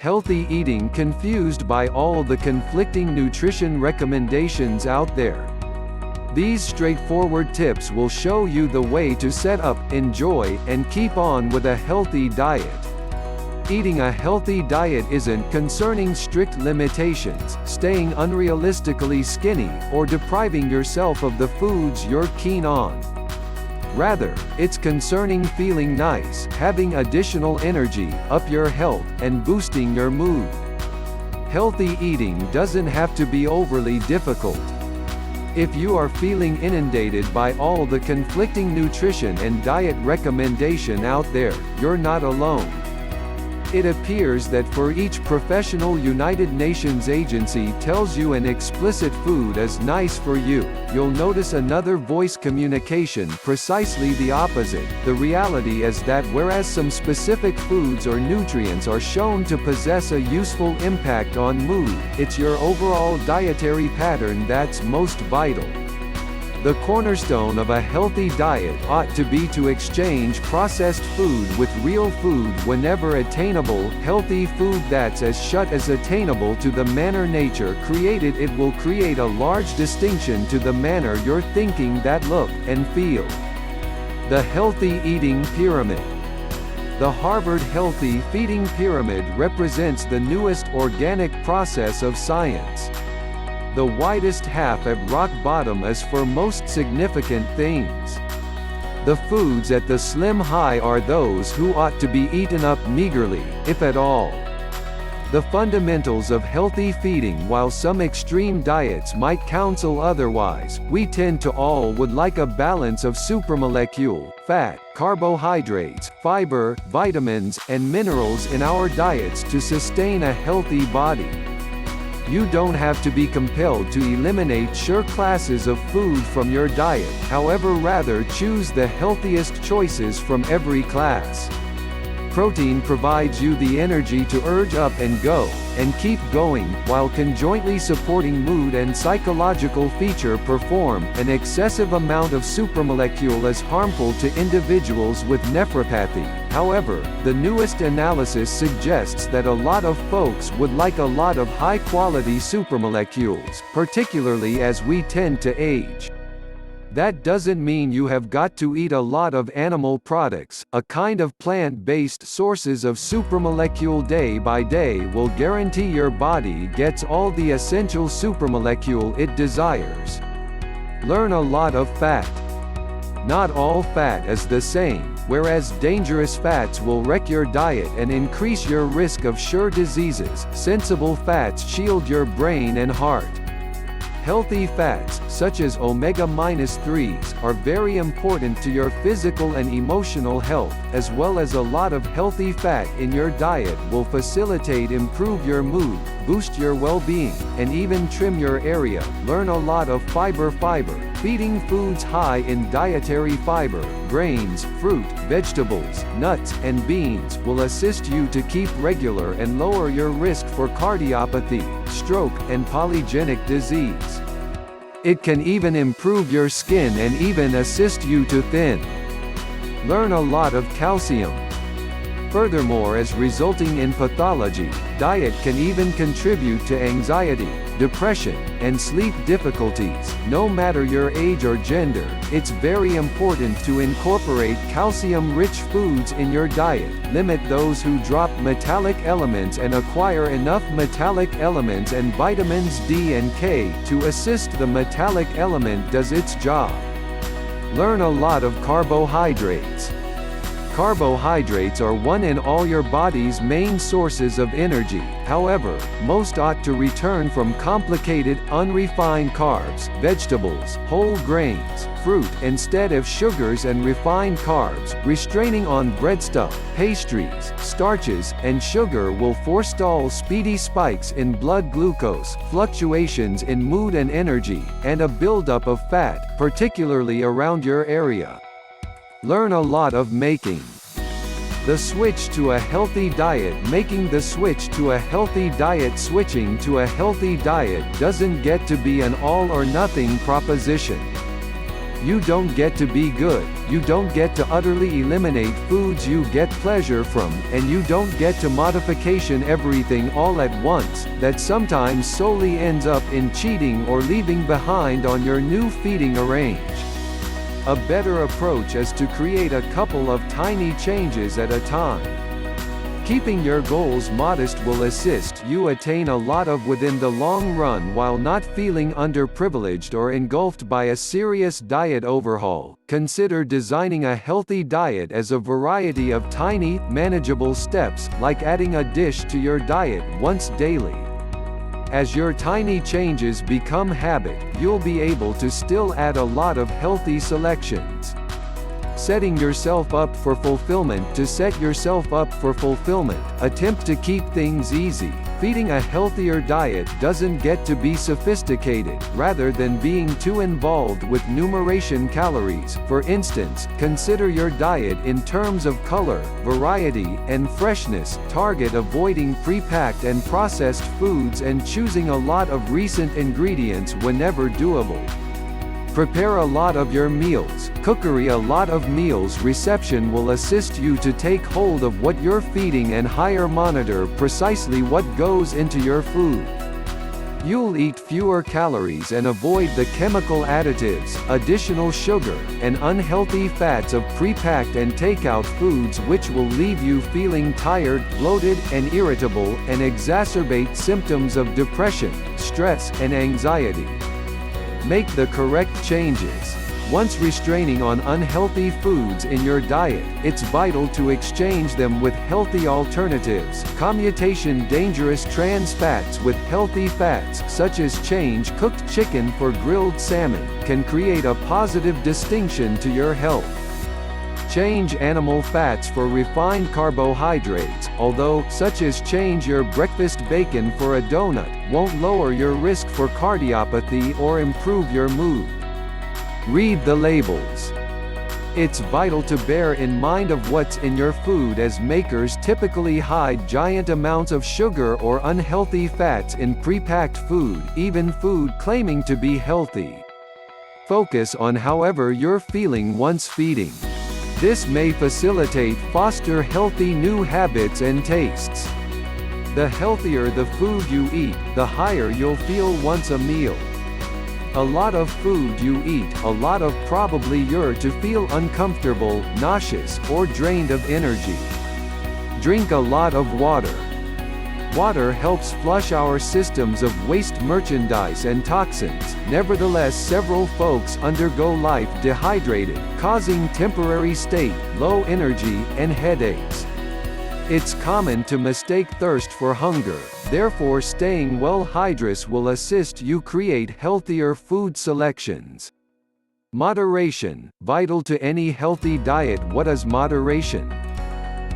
Healthy eating confused by all the conflicting nutrition recommendations out there. These straightforward tips will show you the way to set up, enjoy, and keep on with a healthy diet. Eating a healthy diet isn't concerning strict limitations, staying unrealistically skinny, or depriving yourself of the foods you're keen on. Rather, it's concerning feeling nice, having additional energy, up your health, and boosting your mood. Healthy eating doesn't have to be overly difficult. If you are feeling inundated by all the conflicting nutrition and diet recommendation out there, you're not alone. It appears that for each professional United Nations agency tells you an explicit food is nice for you, you'll notice another voice communication precisely the opposite. The reality is that whereas some specific foods or nutrients are shown to possess a useful impact on mood, it's your overall dietary pattern that's most vital. The cornerstone of a healthy diet ought to be to exchange processed food with real food whenever attainable. Healthy food that's as shut as attainable to the manner nature created it will create a large distinction to the manner you're thinking that look and feel. The Healthy Eating Pyramid. The Harvard Healthy Feeding Pyramid represents the newest organic process of science. The widest half at rock bottom is for most significant things. The foods at the slim high are those who ought to be eaten up meagerly, if at all. The fundamentals of healthy feeding. While some extreme diets might counsel otherwise, we tend to all would like a balance of supramolecule, fat, carbohydrates, fiber, vitamins, and minerals in our diets to sustain a healthy body. You don't have to be compelled to eliminate sure classes of food from your diet, however, rather choose the healthiest choices from every class. Protein provides you the energy to urge up and go, and keep going, while conjointly supporting mood and psychological feature perform. An excessive amount of supramolecule is harmful to individuals with nephropathy. However, the newest analysis suggests that a lot of folks would like a lot of high-quality supramolecules, particularly as we tend to age. That doesn't mean you have got to eat a lot of animal products. A kind of plant-based sources of supramolecule day by day will guarantee your body gets all the essential supramolecule it desires. Learn a lot of fat. Not all fat is the same, whereas dangerous fats will wreck your diet and increase your risk of sure diseases. Sensible fats shield your brain and heart. Healthy fats, such as omega-3s, are very important to your physical and emotional health, as well as a lot of healthy fat in your diet will facilitate improve your mood, boost your well-being, and even trim your area. Learn a lot of fiber. Feeding foods high in dietary fiber, grains, fruit, vegetables, nuts, and beans will assist you to keep regular and lower your risk for cardiopathy, stroke, and polygenic disease. It can even improve your skin and even assist you to thin. Learn a lot of calcium. Furthermore, as resulting in pathology, diet can even contribute to anxiety, depression, and sleep difficulties. No matter your age or gender, it's very important to incorporate calcium-rich foods in your diet. Limit those who drop metallic elements and acquire enough metallic elements and vitamins D and K to assist the metallic element does its job. Learn a lot of carbohydrates. Carbohydrates are one in all your body's main sources of energy. However, most ought to return from complicated, unrefined carbs, vegetables, whole grains, fruit, instead of sugars and refined carbs. Restraining on breadstuff, pastries, starches, and sugar will forestall speedy spikes in blood glucose, fluctuations in mood and energy, and a buildup of fat, particularly around your area. Learn a lot of making. The switch to a healthy diet. Making the switch to a healthy diet. Switching to a healthy diet doesn't get to be an all-or-nothing proposition. You don't get to be good, you don't get to utterly eliminate foods you get pleasure from, and you don't get to modification everything all at once, that sometimes solely ends up in cheating or leaving behind on your new feeding arrange. A better approach is to create a couple of tiny changes at a time. Keeping your goals modest will assist you attain a lot of within the long run while not feeling underprivileged or engulfed by a serious diet overhaul. Consider designing a healthy diet as a variety of tiny, manageable steps, like adding a dish to your diet once daily. As your tiny changes become habit, you'll be able to still add a lot of healthy selections. Setting yourself up for fulfillment. To set yourself up for fulfillment, attempt to keep things easy. Feeding a healthier diet doesn't get to be sophisticated, rather than being too involved with numeration calories. For instance, consider your diet in terms of color, variety, and freshness. Target avoiding pre-packed and processed foods and choosing a lot of recent ingredients whenever doable. Prepare a lot of your meals. Cookery a lot of meals reception will assist you to take hold of what you're feeding and higher monitor precisely what goes into your food. You'll eat fewer calories and avoid the chemical additives, additional sugar, and unhealthy fats of pre-packed and takeout foods, which will leave you feeling tired, bloated, and irritable, and exacerbate symptoms of depression, stress, and anxiety. Make the correct changes. Once restraining on unhealthy foods in your diet, it's vital to exchange them with healthy alternatives. Commutation dangerous trans fats with healthy fats, such as change cooked chicken for grilled salmon, can create a positive distinction to your health. Change animal fats for refined carbohydrates, although, such as change your breakfast bacon for a donut, won't lower your risk for cardiopathy or improve your mood. Read the labels. It's vital to bear in mind of what's in your food, as makers typically hide giant amounts of sugar or unhealthy fats in pre-packed food, even food claiming to be healthy. Focus on however you're feeling once feeding. This may foster healthy new habits and tastes. The healthier the food you eat, the higher you'll feel once a meal. A lot of food you eat, a lot of probably you're to feel uncomfortable, nauseous, or drained of energy. Drink a lot of water. Water helps flush our systems of waste merchandise and toxins. Nevertheless, several folks undergo life dehydrated, causing temporary state, low energy, and headaches. It's common to mistake thirst for hunger, therefore staying well hydrated will assist you create healthier food selections. Moderation, vital to any healthy diet. What is moderation?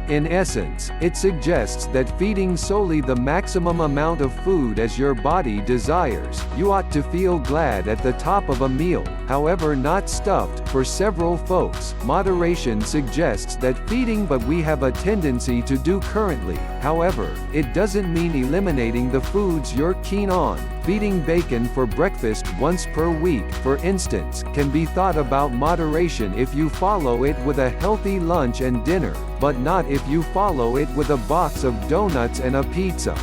In essence, it suggests that feeding solely the maximum amount of food as your body desires. You ought to feel glad at the top of a meal, however not stuffed. For several folks, moderation suggests that feeding but we have a tendency to do currently. However, it doesn't mean eliminating the foods you're keen on. Feeding bacon for breakfast once per week, for instance, can be thought about moderation if you follow it with a healthy lunch and dinner, but not if you follow it with a box of donuts and a pizza.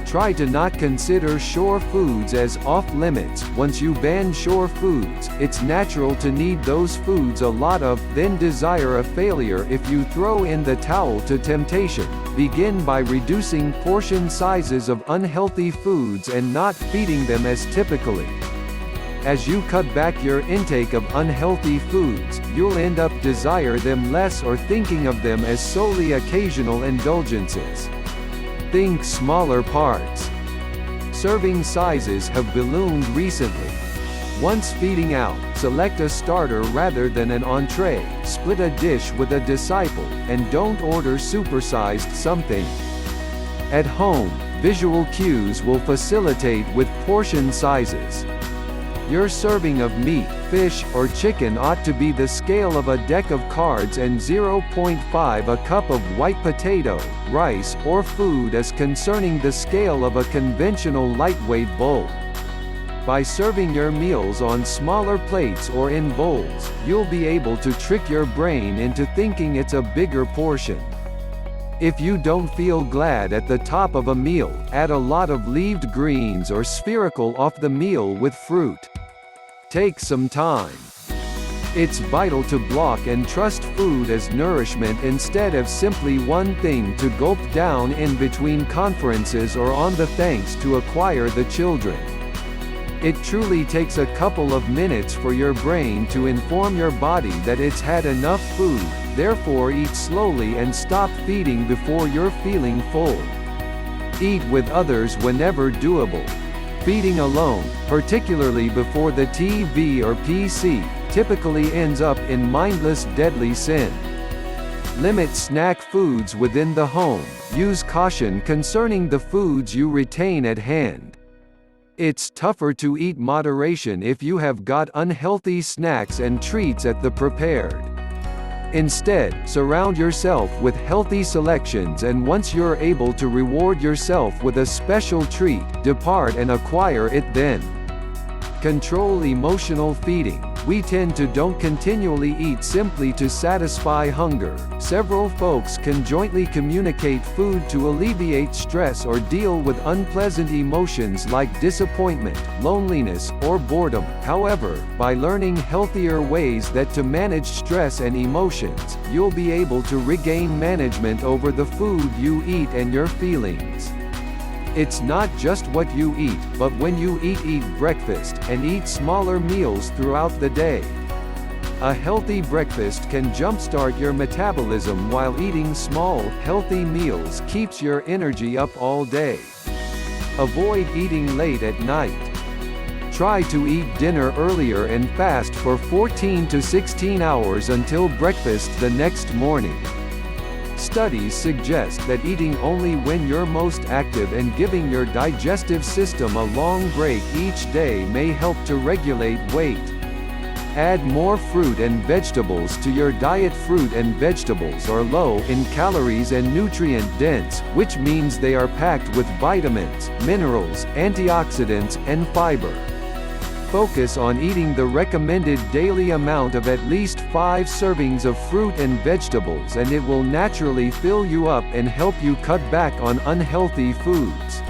Try to not consider sure foods as off-limits. Once you ban sure foods, it's natural to need those foods a lot of, then desire a failure if you throw in the towel to temptation. Begin by reducing portion sizes of unhealthy foods and not feeding them as typically. As you cut back your intake of unhealthy foods, you'll end up desire them less or thinking of them as solely occasional indulgences. Think smaller parts. Serving sizes have ballooned recently. Once feeding out, select a starter rather than an entree, split a dish with a disciple, and don't order supersized something. At home, visual cues will facilitate with portion sizes. Your serving of meat, fish, or chicken ought to be the scale of a deck of cards, and 0.5 a cup of white potato, rice, or food is concerning the scale of a conventional lightweight bowl. By serving your meals on smaller plates or in bowls, you'll be able to trick your brain into thinking it's a bigger portion. If you don't feel glad at the top of a meal, add a lot of leaved greens or spherical off the meal with fruit. Take some time. It's vital to block and trust food as nourishment instead of simply one thing to gulp down in between conferences or on the thanks to acquire the children. It truly takes a couple of minutes for your brain to inform your body that it's had enough food, therefore eat slowly and stop feeding before you're feeling full. Eat with others whenever doable. Feeding alone, particularly before the TV or PC, typically ends up in mindless deadly sin. Limit snack foods within the home. Use caution concerning the foods you retain at hand. It's tougher to eat moderation if you have got unhealthy snacks and treats at the prepared. Instead, surround yourself with healthy selections, and once you're able to reward yourself with a special treat, depart and acquire it then. Control emotional feeding. We tend to don't continually eat simply to satisfy hunger. Several folks can jointly communicate food to alleviate stress or deal with unpleasant emotions like disappointment, loneliness, or boredom. However, by learning healthier ways that to manage stress and emotions, you'll be able to regain management over the food you eat and your feelings. It's not just what you eat, but when you eat breakfast, and eat smaller meals throughout the day. A healthy breakfast can jumpstart your metabolism, while eating small, healthy meals keeps your energy up all day. Avoid eating late at night. Try to eat dinner earlier and fast for 14 to 16 hours until breakfast the next morning. Studies suggest that eating only when you're most active and giving your digestive system a long break each day may help to regulate weight. Add more fruit and vegetables to your diet. Fruit and vegetables are low in calories and nutrient-dense, which means they are packed with vitamins, minerals, antioxidants, and fiber. Focus on eating the recommended daily amount of at least 5 servings of fruit and vegetables, and it will naturally fill you up and help you cut back on unhealthy foods.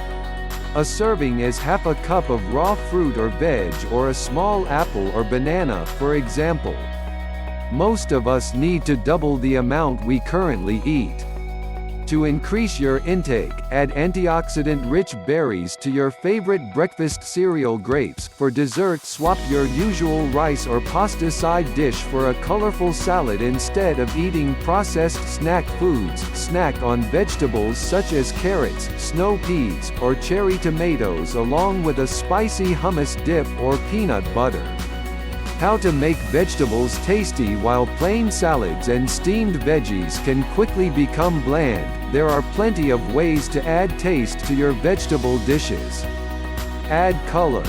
A serving is half a cup of raw fruit or veg, or a small apple or banana, for example. Most of us need to double the amount we currently eat. To increase your intake, add antioxidant-rich berries to your favorite breakfast cereal. Grapes. For dessert, swap your usual rice or pasta side dish for a colorful salad instead of eating processed snack foods. Snack on vegetables such as carrots, snow peas, or cherry tomatoes along with a spicy hummus dip or peanut butter. How to make vegetables tasty. While plain salads and steamed veggies can quickly become bland, there are plenty of ways to add taste to your vegetable dishes. Add color.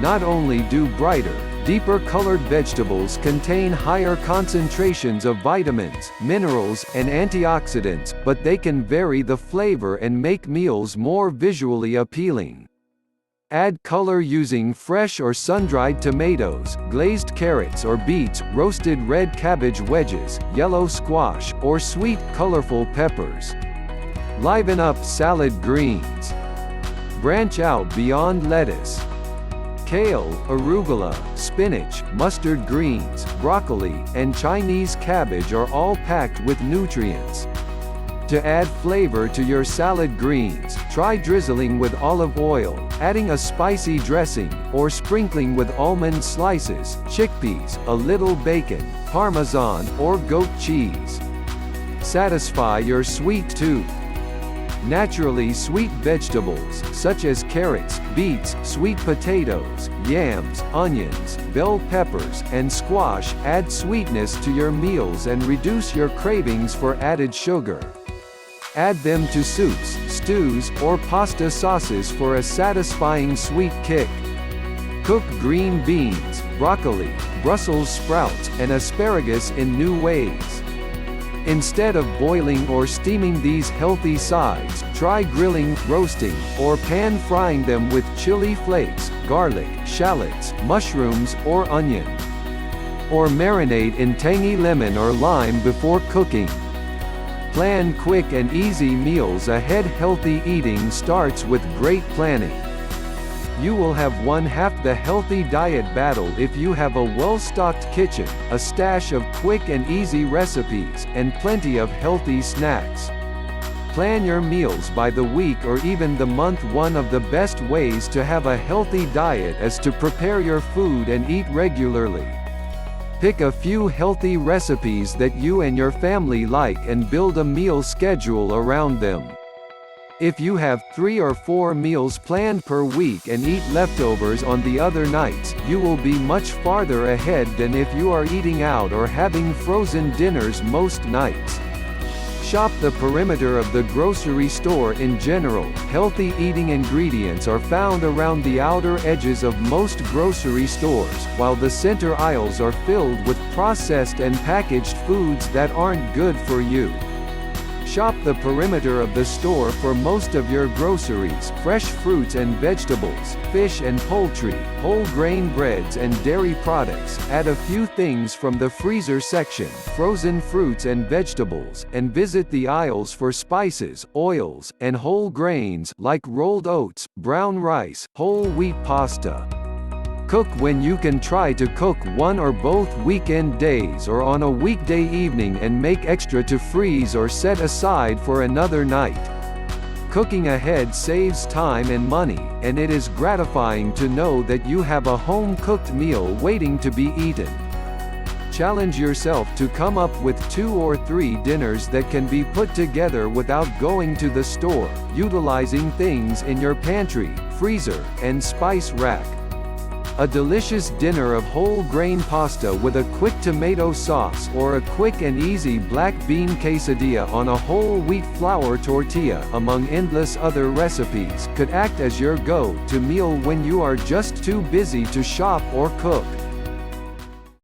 Not only do brighter, deeper colored vegetables contain higher concentrations of vitamins, minerals, and antioxidants, but they can vary the flavor and make meals more visually appealing. Add color using fresh or sun-dried tomatoes, glazed carrots or beets, roasted red cabbage wedges, yellow squash, or sweet, colorful peppers. Liven up salad greens. Branch out beyond lettuce. Kale, arugula, spinach, mustard greens, broccoli, and Chinese cabbage are all packed with nutrients. To add flavor to your salad greens, try drizzling with olive oil, adding a spicy dressing, or sprinkling with almond slices, chickpeas, a little bacon, parmesan, or goat cheese. Satisfy your sweet tooth. Naturally sweet vegetables, such as carrots, beets, sweet potatoes, yams, onions, bell peppers, and squash, add sweetness to your meals and reduce your cravings for added sugar. Add them to soups, stews, or pasta sauces for a satisfying sweet kick. Cook green beans, broccoli, Brussels sprouts, and asparagus in new ways. Instead of boiling or steaming these healthy sides, try grilling, roasting, or pan-frying them with chili flakes, garlic, shallots, mushrooms, or onion. Or marinate in tangy lemon or lime before cooking. Plan quick and easy meals ahead. Healthy eating starts with great planning. You will have won half the healthy diet battle if you have a well-stocked kitchen, a stash of quick and easy recipes, and plenty of healthy snacks. Plan your meals by the week or even the month. One of the best ways to have a healthy diet is to prepare your food and eat regularly. Pick a few healthy recipes that you and your family like and build a meal schedule around them. If you have 3 or 4 meals planned per week and eat leftovers on the other nights, you will be much farther ahead than if you are eating out or having frozen dinners most nights. Shop the perimeter of the grocery store. In general, healthy eating ingredients are found around the outer edges of most grocery stores, while the center aisles are filled with processed and packaged foods that aren't good for you. Shop the perimeter of the store for most of your groceries: fresh fruits and vegetables, fish and poultry, whole grain breads and dairy products. Add a few things from the freezer section, frozen fruits and vegetables, and visit the aisles for spices, oils, and whole grains like rolled oats, brown rice, whole wheat pasta. Cook when you can. Try to cook one or both weekend days or on a weekday evening and make extra to freeze or set aside for another night. Cooking ahead saves time and money, and it is gratifying to know that you have a home-cooked meal waiting to be eaten. Challenge yourself to come up with 2 or 3 dinners that can be put together without going to the store, utilizing things in your pantry, freezer, and spice rack. A delicious dinner of whole grain pasta with a quick tomato sauce or a quick and easy black bean quesadilla on a whole wheat flour tortilla, among endless other recipes, could act as your go-to meal when you are just too busy to shop or cook.